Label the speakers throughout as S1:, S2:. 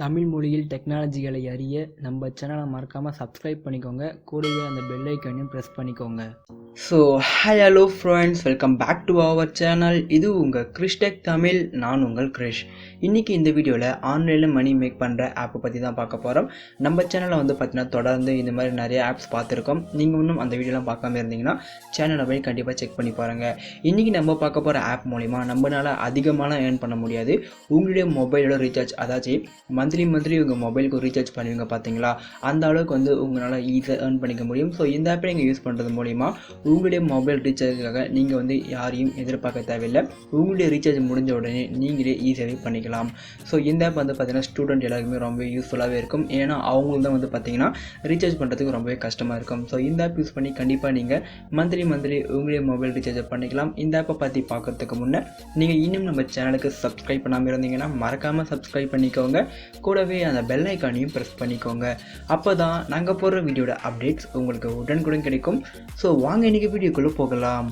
S1: தமிழ் மொழியில் டெக்னாலஜிகளை அறிய நம்ம சேனலை மறக்காமல் சப்ஸ்கிரைப் பண்ணிக்கோங்க. கூடவே அந்த பெல் ஐக்கானையும் ப்ரெஸ் பண்ணிக்கோங்க.
S2: So hello friends, welcome back to our channel. இது உங்கள் கிறிஸ்டெக் தமிழ். நான் உங்கள் கிரிஷ். இன்றைக்கி இந்த வீடியோவில் ஆன்லைனில் மணி மேக் பண்ணுற ஆப்பை பற்றி தான் பார்க்க போகிறோம். நம்ம சேனலில் பார்த்தீங்கன்னா தொடர்ந்து இந்த மாதிரி நிறைய ஆப்ஸ் பார்த்துருக்கோம். நீங்கள் இன்னும் அந்த வீடியோலாம் பார்க்காம இருந்தீங்கன்னா சேனலை போய் கண்டிப்பாக செக் பண்ணி பாருங்கள். இன்றைக்கி நம்ம பார்க்க போகிற ஆப் மூலிமா நம்மளால் அதிகமான ஏர்ன் பண்ண முடியாது. உங்களுடைய மொபைலோட ரீசார்ஜ், அதாச்சும் மந்த்லி உங்கள் மொபைலுக்கு ரீசார்ஜ் பண்ணுவீங்க பார்த்தீங்களா, அந்த அளவுக்கு உங்களால் ஈஸியாக ஏர்ன் பண்ணிக்க முடியும். ஸோ இந்த ஆப்பை நீங்கள் யூஸ் பண்ணுறது மூலிமா உங்களுடைய மொபைல் ரீசார்ஜுக்காக நீங்கள் யாரையும் எதிர்பார்க்க தேவையில்லை. உங்களுடைய ரீசார்ஜ் முடிஞ்ச உடனே நீங்களே ஈஸியாகவே பண்ணிக்கலாம். ஸோ இந்த ஆப் பார்த்தீங்கன்னா ஸ்டூடெண்ட் எல்லாருக்குமே ரொம்ப யூஸ்ஃபுல்லாகவே இருக்கும். ஏன்னா அவங்களுக்கு தான் பார்த்தீங்கன்னா ரீசார்ஜ் பண்ணுறதுக்கு ரொம்பவே கஷ்டமாக இருக்கும். ஸோ இந்த ஆப் யூஸ் பண்ணி கண்டிப்பாக நீங்கள் மந்த்லி உங்களுடைய மொபைல் ரீசார்ஜை பண்ணிக்கலாம். இந்த ஆப்பை பற்றி பார்க்கறதுக்கு முன்னே நீங்கள் இன்னும் நம்ம சேனலுக்கு சப்ஸ்கிரைப் பண்ணாமல் இருந்தீங்கன்னா மறக்காமல் சப்ஸ்கிரைப் பண்ணிக்கோங்க. கூடவே அந்த பெல் ஐக்கானையும் ப்ரெஸ் பண்ணிக்கோங்க. அப்போ தான் நாங்கள் போடுற வீடியோட அப்டேட்ஸ் உங்களுக்கு உடனுக்குடன் கிடைக்கும். ஸோ வாங்க இன்றைக்கி வீடியோக்குள்ளே போகலாம்.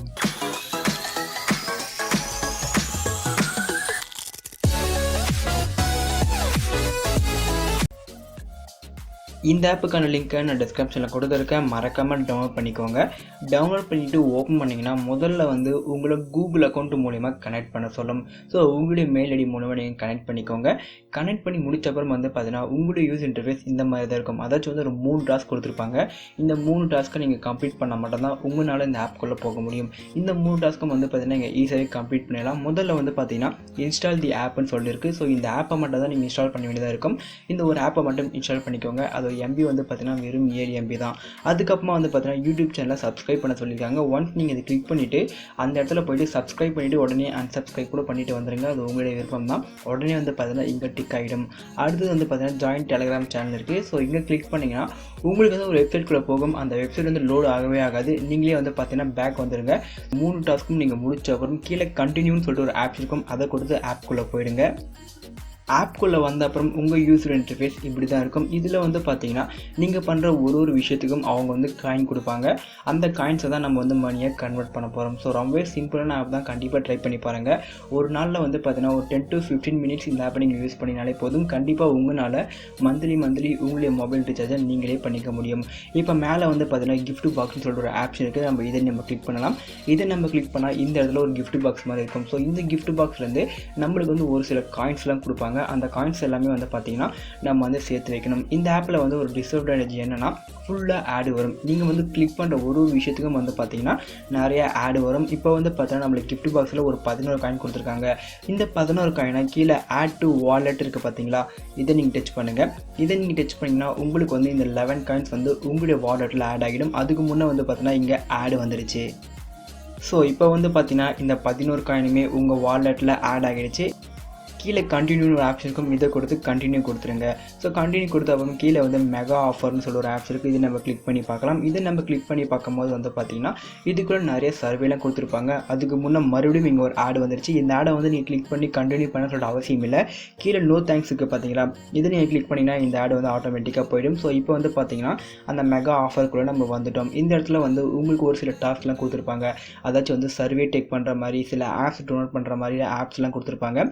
S2: இந்த ஆப்புக்கான லிங்க்கை நான் டிஸ்கிரிப்ஷனில் கொடுத்துருக்கேன். மறக்காமல் டவுன்லோட் பண்ணிக்கோங்க. டவுன்லோட் பண்ணிவிட்டு ஓப்பன் பண்ணிங்கன்னா முதல்ல உங்களை கூகுள் அக்கௌண்ட் மூலிமா கனெக்ட் பண்ண சொல்லும். ஸோ உங்களுடைய மெயில் ஐடி மூலமாக நீங்கள் கனெக்ட் பண்ணிக்கோங்க. கனெக்ட் பண்ணி முடிச்சப்பறம் பார்த்தீங்கன்னா உங்களுடைய யூஸ் இன்டர்ஃபேஸ் இந்த மாதிரி தான் இருக்கும். அதாச்சும் ஒரு 3 டாஸ்க் கொடுத்துருப்பாங்க. இந்த 3 டாஸ்க்கை நீங்கள் கம்ப்ளீட் பண்ணால் மட்டும்தான் உங்களால் இந்த ஆப்குள்ளே போக முடியும். இந்த 3 டாஸ்க்கும் பார்த்தீங்கன்னா நீங்கள் ஈஸியாகவே கம்ப்ளீட் பண்ணிடலாம். முதல்ல பார்த்தீங்கன்னா இன்ஸ்டால் தி ஆப்னு சொல்லியிருக்கு. ஸோ இந்த ஆப்பை மட்டும் தான் நீங்கள் இன்ஸ்டால் பண்ண வேண்டியதாக இருக்கும். இந்த ஒரு ஆப்பை மட்டும் இன்ஸ்டால் பண்ணிக்கோங்க. அது எம்பி பார்த்தீங்கன்னா வெறும் 7 MB தான். அதுக்கப்புறமா பார்த்தீங்கன்னா யூடியூப் சேனலை சப்ஸ்கிரைப் பண்ண சொல்லியிருக்காங்க. ஒன்ஸ் நீங்கள் இதை கிளிக் பண்ணிவிட்டு அந்த இடத்துல போய்ட்டு சப்ஸ்கிரைப் பண்ணிவிட்டு உடனே அன்சப்ஸ்கிரைப் கூட பண்ணிவிட்டு வந்துடுங்க. அது உங்களுடைய விருப்பம் தான். உடனே பார்த்தீங்கன்னா இங்கே டிக் ஆகிடும். அடுத்தது பார்த்தீங்கன்னா ஜாயின் டெலிகிராம் சேனல் இருக்குது. ஸோ இங்கே கிளிக் பண்ணிங்கன்னா உங்களுக்கு ஒரு வெப்சைட்குள்ளே போகும். அந்த வெப்சைட் லோடு ஆகவே ஆகாது. நீங்களே பார்த்தீங்கன்னா பேக் வந்துடுங்க. 3 டாஸ்க்கும் நீங்கள் முடிச்ச அப்புறம் கீழே கண்டினியூன்னு சொல்லிட்டு ஒரு ஆப் இருக்கும். அதை கொடுத்து ஆப்குள்ளே போயிடுங்க. ஆப்குள்ளே வந்த அப்புறம் உங்கள் யூசர் இன்டர்ஃபேஸ் இப்படி தான் இருக்கும். இதில் பார்த்தீங்கன்னா நீங்கள் பண்ணுற ஒரு விஷயத்துக்கும் அவங்க காயின் கொடுப்பாங்க. அந்த காயின்ஸை தான் நம்ம மணியாக கன்வெர்ட் பண்ண போகிறோம். ஸோ ரொம்பவே சிம்பிளான ஆப் தான். கண்டிப்பாக ட்ரை பண்ணி பாருங்கள். ஒரு நாளில் பார்த்தீங்கன்னா ஒரு 10 to 15 minutes இந்த ஆப்பை நீங்கள் யூஸ் பண்ணினாலே போதும். கண்டிப்பாக உங்களால் மந்த்லி உங்களுடைய மொபைல் ரீசார்ஜை நீங்களே பண்ணிக்க முடியும். இப்போ மேலே பார்த்தீங்கன்னா கிஃப்ட் பாக்ஸ்னு சொல்லிட்டு ஒரு ஆப்ஷன் இருக்குது. இதை நம்ம கிளிக் பண்ணலாம். இதை நம்ம கிளிக் பண்ணால் இந்த இடத்துல ஒரு கிஃப்ட் பாக்ஸ் மாதிரி இருக்கும். ஸோ இந்த கிஃப்ட் பாக்ஸ்லேருந்து நம்மளுக்கு ஒரு சில காயின்ஸ்லாம் கொடுப்பாங்க. அந்த காயின்ஸ் எல்லாமே பார்த்தீங்கன்னா நம்ம சேர்த்து வைக்கணும். இந்த ஆப்பில் ஒரு டிஸ்அட்வான்டேஜ் என்னென்னா ஃபுல்லாக ஆடு வரும். நீங்கள் கிளிக் பண்ணுற ஒரு விஷயத்துக்கும் பார்த்தீங்கன்னா நிறைய ஆடு வரும். இப்போ பார்த்தீங்கன்னா நம்மளுக்கு கிஃப்ட் பாக்ஸில் ஒரு 11 காயின் கொடுத்துருக்காங்க. இந்த 11 காயினை கீழே ஆட் டு வாலெட் இருக்குது பார்த்தீங்களா, இதை நீங்கள் டச் பண்ணுங்கள். இதை நீங்கள் டச் பண்ணிங்கன்னா உங்களுக்கு இந்த 11 காயின்ஸ் உங்களுடைய வாலெட்டில் ஆட் ஆகிடும். அதுக்கு முன்னே பார்த்தீங்கன்னா இங்கே ஆடு வந்துடுச்சு. ஸோ இப்போ பார்த்தீங்கன்னா இந்த 11 காயினுமே உங்கள் வாலெட்டில் ஆட் ஆகிடுச்சு. கீழே கண்டினியூ ஒரு ஆப்ஷன் இருக்கும். இதை கொடுத்து கண்டினியூ கொடுத்துருங்க. ஸோ கண்டினியூ கொடுத்த அப்புறம் கீழே மெகா ஆஃபர்னு சொல்ல ஒரு ஆப்ஸ் இருக்குது. இது நம்ம கிளிக் பண்ணி பார்க்கலாம். இதை நம்ம கிளிக் பண்ணி பார்க்கும்போது பார்த்தீங்கன்னா இதுக்குள்ளே நிறைய சர்வேலாம் கொடுத்துருப்பாங்க. அதுக்கு முன்னே மறுபடியும் இங்கே ஒரு ஆடு வந்துருச்சு. இந்த ஆடை நீங்கள் கிளிக் பண்ணி கண்டினியூ பண்ண சொல்லிட்டு அவசியம் இல்லை. கீழே நோ தேங்க்ஸ் இருக்குது பார்த்தீங்களா, இதை நீங்கள் கிளிக் பண்ணிங்கன்னா இந்த ஆடு ஆட்டோமேட்டிக்காக போயிடும். ஸோ இப்போ பார்த்தீங்கன்னா அந்த மெகா ஆஃபருக்குள்ளே நம்ம வந்துட்டோம். இந்த இடத்துல உங்களுக்கு ஒரு சில டாஸ்க்லாம் கொடுத்துருப்பாங்க. அதாச்சும் சர்வே டேக் பண்ணுற மாதிரி, சில ஆப்ஸ் டவுன்லோட் பண்ணுற மாதிரி ஆப்ஸ்லாம் கொடுத்துருப்பாங்க.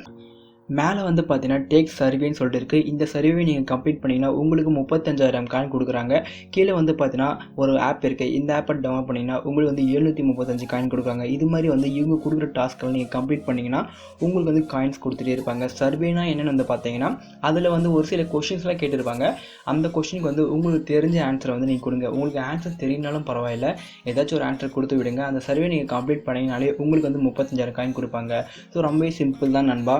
S2: மேலே பார்த்தீங்கன்னா டேக் சர்வேன்னு சொல்லிட்டு இருக்குது. இந்த சர்வே நீங்கள் கம்ப்ளீட் பண்ணிங்கன்னா உங்களுக்கு 35,000 காயின் கொடுக்குறாங்க. கீழே பார்த்தீங்கன்னா ஒரு ஆப் இருக்குது. இந்த ஆப்பை டவுன்லோட் பண்ணிங்கன்னா உங்களுக்கு 735 காயின் கொடுக்குறாங்க. இது மாதிரி இவங்க கொடுக்குற டாஸ்க்கெல்லாம் நீங்கள் கம்ப்ளீட் பண்ணிங்கன்னா உங்களுக்கு காயின்ஸ் கொடுத்துட்டே இருப்பாங்க. சர்வேனா என்னென்னு பார்த்தீங்கன்னா அதில் ஒரு சில கொஷின்ஸ்லாம் கேட்டிருப்பாங்க. அந்த கொஷினுக்கு உங்களுக்கு தெரிஞ்ச ஆன்சரை நீங்கள் கொடுங்க. உங்களுக்கு ஆன்சர் தெரியனாலும் பரவாயில்ல, ஏதாச்சும் ஒரு ஆன்சர் கொடுத்து விடுங்க. அந்த சர்வே நீங்கள் கம்ப்ளீட் பண்ணிங்கனாலே உங்களுக்கு 35,000 காயின் கொடுப்பாங்க. ஸோ ரொம்பவே சிம்பிள் தான் நண்பா.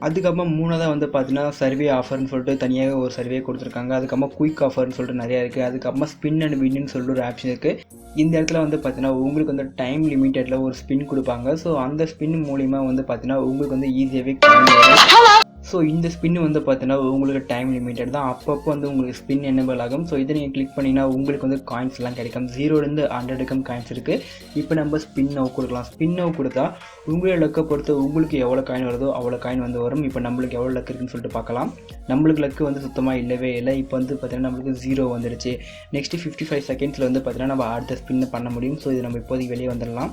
S2: அதுக்கப்புறம் மூணாவது பார்த்தீங்கன்னா சர்வே ஆஃபர்னு சொல்லிட்டு தனியாக ஒரு சர்வே கொடுத்துருக்காங்க. அதுக்கப்புறமா குயிக் ஆஃபர்னு சொல்லிட்டு நிறையா இருக்குது. அதுக்கப்புறமா ஸ்பின் அண்ட் வின்னு சொல்லிட்டு ஒரு ஆப்ஷன் இருக்குது. இந்த இடத்துல பார்த்தீங்கன்னா உங்களுக்கு டைம் லிமிட்டடில் ஒரு ஸ்பின் கொடுப்பாங்க. ஸோ அந்த ஸ்பின் மூலிமா பார்த்தீங்கன்னா உங்களுக்கு ஈஸியாகவே ஸோ இந்த ஸ்பின் பார்த்தீங்கன்னா உங்களுக்கு டைம் லிமிட்டட் தான். அப்பப்போ உங்களுக்கு ஸ்பின் எனேபிள் ஆகும். ஸோ இதை நீங்கள் கிளிக் பண்ணிங்கன்னா உங்களுக்கு காயின்ஸ்லாம் கிடைக்கும். 0லேருந்து 100 காயின்ஸ் இருக்குது. இப்போ நம்ம ஸ்பின் நவ் கொடுக்கலாம். ஸ்பின் நவ் கொடுத்தா உங்களுடைய லக்கை பொறுத்து உங்களுக்கு எவ்வளோ காயின் வருதோ அவ்வளோ காயின் வரும். இப்போ நம்மளுக்கு எவ்வளோ லக் இருக்குன்னு சொல்லிட்டு பார்க்கலாம். நம்மளுக்கு லக்கு சுத்தமாக இல்லவே இல்லை. இப்போ பார்த்தீங்கன்னா நம்மளுக்கு 0 வந்துடுச்சு. நெக்ஸ்ட்டு 55 செகண்ட்ஸில் பார்த்தீங்கன்னா நம்ம அடுத்த ஸ்பின்னை பண்ண முடியும். ஸோ இது நம்ம இப்போதைக்கு வெளியே வந்துடலாம்.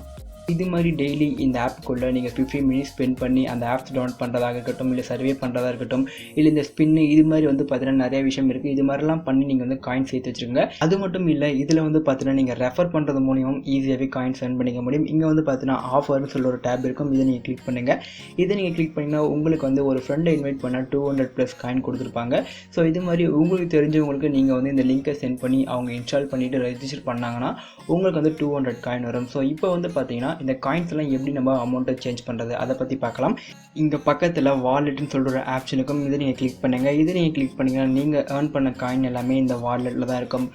S2: இது மாதிரி டெய்லி இந்த ஆப்புக்குள்ளே நீங்கள் 15 மினிட்ஸ் ஸ்பெண்ட் பண்ணி அந்த ஆப்ஸ் டவுன்லோட் பண்ணுறதாக இருக்கட்டும், இல்லை சர்வே பண்ணுறதா இருக்கட்டும், இல்லை இந்த ஸ்பின்னு இது மாதிரி வந்து பார்த்தீங்கன்னா நிறைய விஷயம் இருக்குது. இது மாதிரிலாம் பண்ணி நீங்கள் வந்து காயின் சேர்த்து வச்சுருங்க. அது மட்டும் இல்லை, இதில் வந்து பார்த்தீங்கன்னா நீங்கள் ரெஃபர் பண்ணுறது மூலியமும் ஈஸியாகவே காயின்ஸ் earn பண்ணிக்க முடியும். இங்கே வந்து பார்த்தீங்கன்னா ஆஃபர்னு சொல்ல ஒரு டேப் இருக்கும். இதை நீங்கள் கிளிக் பண்ணுங்கள். இதை நீங்கள் கிளிக் பண்ணிங்கன்னா உங்களுக்கு வந்து ஒரு ஃப்ரெண்டை இன்வைட் பண்ணால் 200+ காயின் கொடுத்துருப்பாங்க. ஸோ இது மாதிரி உங்களுக்கு தெரிஞ்சவங்களுக்கு நீங்கள் வந்து இந்த லிங்கை சென்ட் பண்ணி அவங்க இன்ஸ்டால் பண்ணிவிட்டு ரெஜிஸ்டர் பண்ணாங்கன்னா உங்களுக்கு வந்து 200 காயின் வரும். ஸோ இப்போ வந்து பார்த்தீங்கன்னா இந்த காயின்ஸ்லாம் எப்படி நம்ம அமௌண்ட்டை சேஞ்ச் பண்ணுறது அதை பற்றி பார்க்கலாம். இங்கே பக்கத்தில் வாலெட்னு சொல்கிற ஒரு ஆப்ஷன் இருக்கும். இதை நீங்கள் கிளிக் பண்ணுங்கள். இதை நீங்கள் கிளிக் பண்ணிங்கன்னா நீங்கள் ஏர்ன் பண்ண காயின் எல்லாமே இந்த வாலெட்டில் தான் இருக்கும்.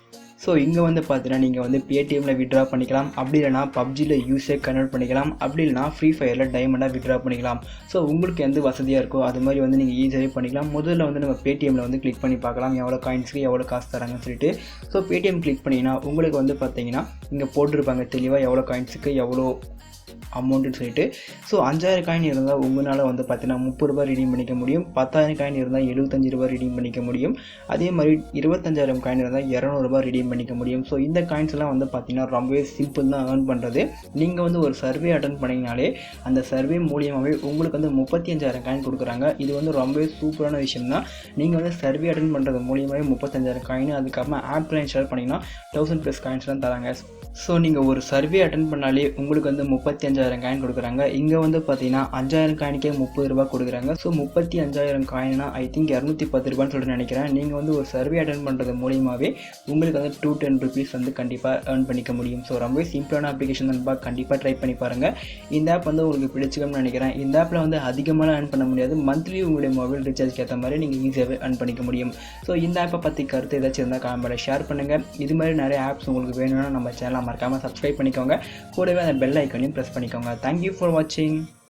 S2: ஸோ இங்கே வந்து பார்த்தீங்கன்னா நீங்கள் வந்து பேடிஎம்மில் விட்ரா பண்ணிக்கலாம், அப்படி இல்லைனா பப்ஜியில் யூஸே கன்வெர்ட் பண்ணிக்கலாம், அப்படி இல்லைனா ஃப்ரீ ஃபயரில் டைமண்டாக விட்ரா பண்ணிக்கலாம். ஸோ உங்களுக்கு எந்த வசதியாக இருக்கோ அது மாதிரி வந்து நீங்கள் ஈஸியாகவே பண்ணிக்கலாம். முதல்ல வந்து நம்ம பேடிஎம்மில் வந்து கிளிக் பண்ணி பார்க்கலாம் எவ்வளோ காயின்ஸுக்கு எவ்வளோ காசு தராங்கன்னு சொல்லிட்டு. ஸோ பேடிஎம் கிளிக் பண்ணிங்கன்னா உங்களுக்கு வந்து பார்த்தீங்கன்னா இங்கே போட்டிருப்பாங்க தெளிவாக எவ்வளோ காயின்ஸுக்கு எவ்வளோ அமௌண்ட்டுன்னு சொல்லிட்டு. ஸோ 5000 காயின் இருந்தால் உங்களால் வந்து பார்த்தீங்கன்னா 30 ரூபாய் ரிடீம் பண்ணிக்க முடியும். 10000 காயின் இருந்தால் 75 ரூபாய் ரிடீம் பண்ணிக்க முடியும். அதே மாதிரி 25000 காயின் இருந்தால் 200 ரூபாய் ரிடீம் பண்ணிக்க முடியும். ஸோ இந்த காயின்ஸ் எல்லாம் வந்து பார்த்தீங்கன்னா ரொம்பவே சிம்பிள் தான் ஏர்ன் பண்ணுறது. நீங்கள் வந்து ஒரு சர்வே அட்டன் பண்ணிங்கனாலே அந்த சர்வே மூலியமாகவே உங்களுக்கு வந்து 35000 காயின் கொடுக்குறாங்க. இது வந்து ரொம்பவே சூப்பரான விஷயம் தான். நீங்கள் வந்து சர்வே அட்டன் பண்ணுறது மூலியமாகவே 35000 காயின், அதுக்கப்புறமா ஆப்பில் இன்ஸ்டால் பண்ணிங்கன்னா 1000+ காயின்ஸ்லாம் தராங்க. ஸோ நீங்கள் ஒரு சர்வே அட்டன் பண்ணாலே உங்களுக்கு வந்து 35000 காயின் கொடுக்குறாங்க. இங்கே வந்து பார்த்தீங்கன்னா 5000 காயினுக்கே 30 ரூபா கொடுக்குறாங்க. ஸோ 35000 காயின்னா ஐ திங்க் 210 ரூபான்னு சொல்லிட்டு நினைக்கிறேன். நீங்கள் வந்து ஒரு சர்வே அட்டன் பண்ணுறது மூலியமாகவே உங்களுக்கு வந்து 210 ருபீஸ் வந்து கண்டிப்பாக ஏர்ன் பண்ணிக்க முடியும். ஸோ ரொம்பவே சிம்பிளான அப்ளிகேஷன் தான், கண்டிப்பாக ட்ரை பண்ணி பாருங்கள். இந்த ஆப் வந்து உங்களுக்கு பிடிச்சிக்கும்னு நினைக்கிறேன். இந்த ஆப்பில் வந்து அதிகமாக ஏர்ன் பண்ண முடியாது. மந்த்லி உங்களுடைய மொபைல் ரீசார்ஜ்க்கு ஏற்ற மாதிரி நீங்கள் ஈஸியாகவே ஏர்ன் பண்ணிக்க முடியும். ஸோ இந்த ஆப்பை பற்றி கருத்து ஏதாச்சும் இருந்தால் கமெண்ட்டில் ஷேர் பண்ணுங்கள். இது மாதிரி நிறைய ஆப்ஸ் உங்களுக்கு வேணும்னா நம்ம சேனலை மறக்காமல் சப்ஸ்கிரைப் பண்ணிக்கோங்க. கூடவே அந்த பெல் ஐக்கானையும் ப்ரெஸ் பண்ணிக்கோங்க. தேங்க்யூ ஃபார் வாட்சிங்.